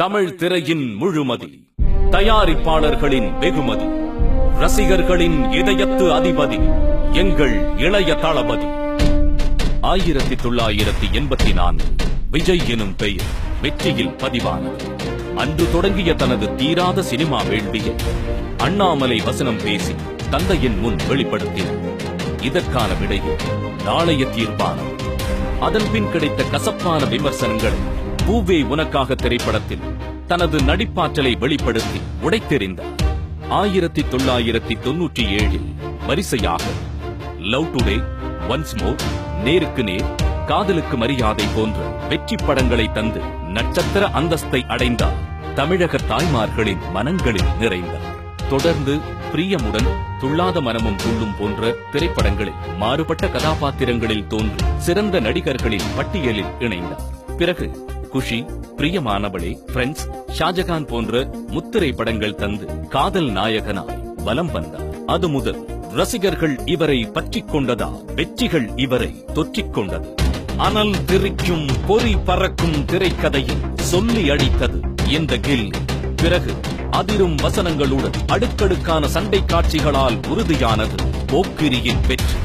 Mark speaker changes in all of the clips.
Speaker 1: தமிழ் திரையின் முழுமதி, தயாரிப்பாளர்களின் வெகுமதி, ரசிகர்களின் இதயத்து அதிபதி, எங்கள் இளைய தளபதி. 1984 விஜய் எனும் பெயர் வெற்றியில் பதிவானது. அன்று தொடங்கிய தனது தீராத சினிமா வேள்வியை அண்ணாமலை வசனம் பேசி தந்தையின் முன் வெளிப்படுத்தினார். இதற்கான விடையில் நாளைய தீர்ப்பானது. அதன் பின் கிடைத்த கசப்பான விமர்சனங்களை பூவே உனக்காக திரைப்படத்தில் தனது நடிப்பாற்றலை வெளிப்படுத்தி உடைத்தெறிந்தார். 1997 வரிசையாக லவ் டுடே, ஒன்ஸ் மோர், நேருக்கு நேர், காதலுக்கு மரியாதை போன்ற வெற்றி படங்களை தந்து நட்சத்திர அந்தஸ்தை அடைந்தார். தமிழக தாய்மார்களின் மனங்களில் நிறைந்தார். தொடர்ந்து பிரியமுடன், துள்ளாத மனமும் துள்ளும் போன்ற திரைப்படங்களில் மாறுபட்ட கதாபாத்திரங்களில் தோன்றி சிறந்த நடிகர்களின் பட்டியலில் இணைந்தார். பிறகு குஷி, பிரியமானவளே, ஃப்ரெண்ட்ஸ், ஷாஜகான் போன்ற முத்திரை படங்கள் தந்து காதல் நாயகனாய் வலம் வந்தார். அது முதல் ரசிகர்கள் இவரை பற்றிக் கொண்டதா, வெற்றிகள் இவரை தொற்றிக் கொண்டது. அனல் திரிக்கும் பொறி பறக்கும் திரைக்கதையில் சொல்லி அடித்தது இந்த கில். பிறகு அதிரும் வசனங்களுடன் அடுக்கடுக்கான சண்டை காட்சிகளால் உறுதியானது போக்கிரியின் வெற்றி.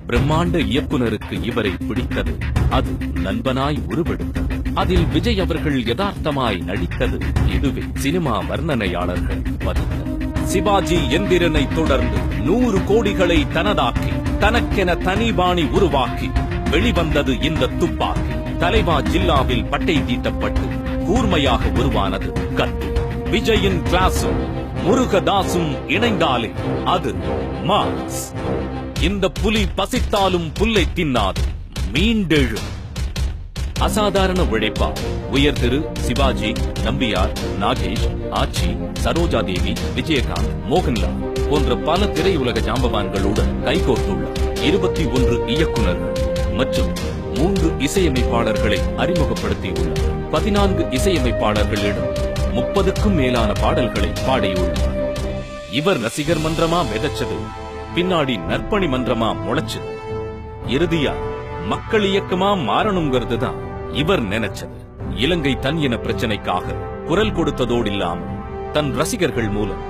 Speaker 1: பிரம்மாண்ட இயக்குனருக்கு இவரை பிடித்தது. அது நண்பனாய் உருவெடுத்தது. அதில் விஜய் அவர்கள் யதார்த்தமாய் நடித்தது. இதுவே சினிமா வர்ணனையாளர்கள் பதித்தது. சிவாஜி எந்திரனை தொடர்ந்து 100 கோடிகளை தனதாக்கி தனக்கென தனிபாணி உருவாக்கி வெளிவந்தது இந்த துப்பாக்கி. தலைவா ஜில்லாவில் பட்டை தீட்டப்பட்டு கூர்மையாக உருவானது கத்தி. விஜயின் கிளாஸும் முருகதாசும் இணைந்தாலே அது மாஸ். இந்த புலி பசித்தாலும் புல்லை தின்னாது, மீண்டெழும். அசாதாரண உழைப்பா உயர் திரு சிவாஜி, நம்பியார், நாகேஷ், ஆச்சி, சரோஜா தேவி, விஜயகாந்த், மோகன்லால் போன்ற பல திரையுலக ஜாம்பவான்களுடன் கைகோர்த்துள்ளார். 21 இயக்குநர்கள் மற்றும் 3 இசையமைப்பாளர்களை அறிமுகப்படுத்தியுள்ளார். 14 இசையமைப்பாளர்களிடம் 30க்கும் மேலான பாடல்களை பாடியுள்ளார். இவர் ரசிகர் மன்றமா விதைச்சது, பின்னாடி நற்பணி மன்றமா முளைச்சது, இறுதியா மக்கள் இயக்கமா மாறணுங்கிறது தான் இவர் நினைச்சது. இலங்கை தன் இன பிரச்சனைக்காக குரல் கொடுத்ததோடு இல்லாமல் தன் ரசிகர்கள் மூலம்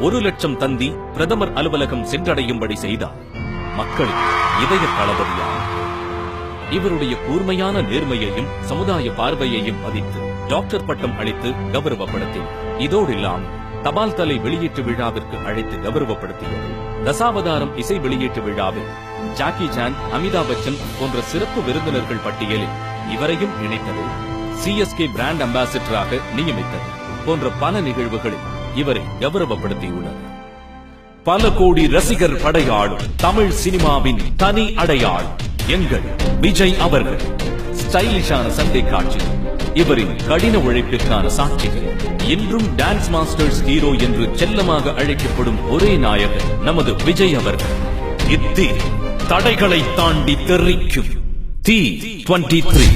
Speaker 1: 1 லட்சம் தந்தி பிரதமர் அலுவலகம் சென்றடையும்படி செய்தார். மக்களின் இதய தளபதியார். இவருடைய கூர்மையான நேர்மையையும் சமுதாய பார்வையையும் மதித்து டாக்டர் பட்டம் அளித்து கௌரவப்படுத்தினார். இதோடு இல்லாமல் தபால் தலை வெளியீட்டு விழாவிற்கு அழைத்து கௌரவப்படுத்தியது. தசாவதாரம் இசை வெளியீட்டு விழாவில் ஜாக்கி சான், அமிதாப் பச்சன் போன்ற சிறப்பு விருந்தினர்கள் பட்டியலில் இவரையும் இணைத்தது. சிஎஸ்கே பிராண்ட் அம்பாசிடராக நியமித்தது போன்ற பல நிகழ்வுகளில் இவரை கௌரவப்படுத்தியுள்ளது. பல கோடி ரசிகர் படையாளும் தமிழ் சினிமாவின் தனி அடையாளம் எங்கள் விஜய் அவர்கள். ஸ்டைலிஷான சண்டை காட்சி இவரின் கடின உழைப்பிற்கான சாட்சிகள். என்றும் டான்ஸ் மாஸ்டர்ஸ் ஹீரோ என்று செல்லமாக அழைக்கப்படும் ஒரே நாயகர் நமது விஜய் அவர்கள். இத்தீ தடைகளை தாண்டி தெரிக்கும் தீ 23.